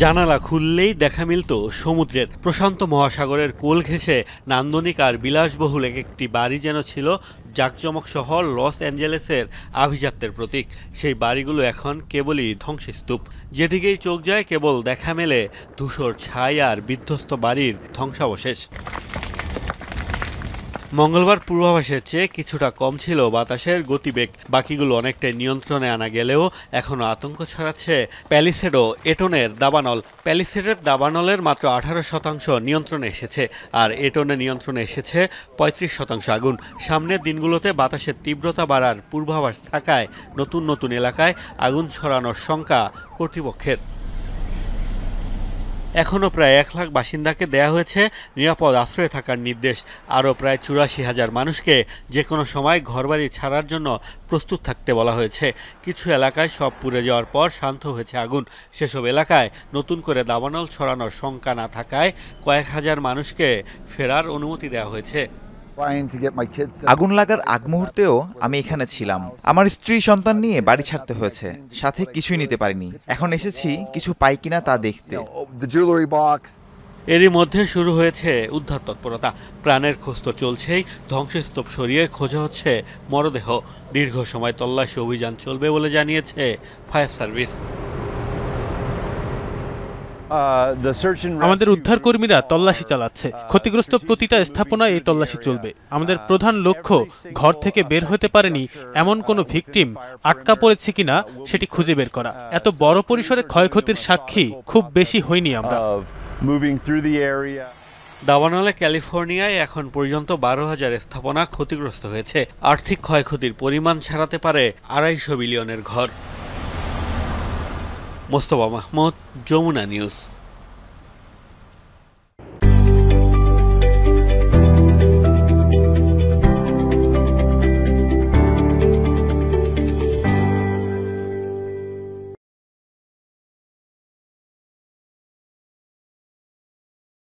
জানালা খুললেই দেখা মিলত সমুদ্রের। প্রশান্ত মহাসাগরের কোল ঘেঁষে নান্দনিক আর বিলাসবহুল একটি বাড়ি যেন ছিল জাঁকজমক শহর লস অ্যাঞ্জেলেসের আভিজাত্যের প্রতীক। সেই বাড়িগুলো এখন কেবলই ধ্বংসস্তূপ। যেদিকেই চোখ যায় কেবল দেখা মেলে ধূসর ছাই আর বিধ্বস্ত বাড়ির ধ্বংসাবশেষ। মঙ্গলবার পূর্বাভাসের চেয়ে কিছুটা কম ছিল বাতাসের গতিবেগ। বাকিগুলো অনেকটাই নিয়ন্ত্রণে আনা গেলেও এখনও আতঙ্ক ছড়াচ্ছে প্যালিসেডো এটনের দাবানল। প্যালিসেডের দাবানলের মাত্র 18% নিয়ন্ত্রণে এসেছে, আর এটনে নিয়ন্ত্রণে এসেছে 35% আগুন। সামনের দিনগুলোতে বাতাসের তীব্রতা বাড়ার পূর্বাভাস থাকায় নতুন নতুন এলাকায় আগুন ছড়ানোর শঙ্কা কর্তৃপক্ষের। এখনও প্রায় 1 লাখ বাসিন্দাকে দেয়া হয়েছে নিরাপদ আশ্রয়ে থাকার নির্দেশ। আরও প্রায় 84,000 মানুষকে যে কোনো সময় ঘরবাড়ি ছাড়ার জন্য প্রস্তুত থাকতে বলা হয়েছে। কিছু এলাকায় সব পুড়ে যাওয়ার পর শান্ত হয়েছে আগুন। সেসব এলাকায় নতুন করে দাবানল ছড়ানোর শঙ্কা না থাকায় কয়েক হাজার মানুষকে ফেরার অনুমতি দেওয়া হয়েছে। আগুন লাগার আগ মুহূর্তেও আমি এখানে ছিলাম। আমার স্ত্রী সন্তান নিয়ে বাড়ি ছাড়তে হয়েছে, সাথে কিছুই নিতে পারিনি। এখন এসেছি কিছু পাই কিনা তা দেখতে। এরই মধ্যে শুরু হয়েছে উদ্ধার তৎপরতা। প্রাণের খোঁজ তো চলছেই, ধ্বংসস্তূপ সরিয়ে খোঁজা হচ্ছে মরদেহ। দীর্ঘ সময় তল্লাশি অভিযান চলবে বলে জানিয়েছে ফায়ার সার্ভিস। আমাদের উদ্ধারকর্মীরা তল্লাশি চালাচ্ছে। ক্ষতিগ্রস্ত প্রতিটা স্থাপনায় এই তল্লাশি চলবে। আমাদের প্রধান লক্ষ্য ঘর থেকে বের হতে পারেনি এমন কোনো ভিকটিম আটকা পড়েছে কিনা সেটি খুঁজে বের করা। এত বড় পরিসরে ক্ষয়ক্ষতির সাক্ষী খুব বেশি হইনি আমরা। দাবানলে ক্যালিফোর্নিয়ায় এখন পর্যন্ত 12,000 স্থাপনা ক্ষতিগ্রস্ত হয়েছে। আর্থিক ক্ষয়ক্ষতির পরিমাণ ছাড়াতে পারে 250 বিলিয়নের ঘর। মোস্তফা মাহমুদ, যমুনা নিউজ।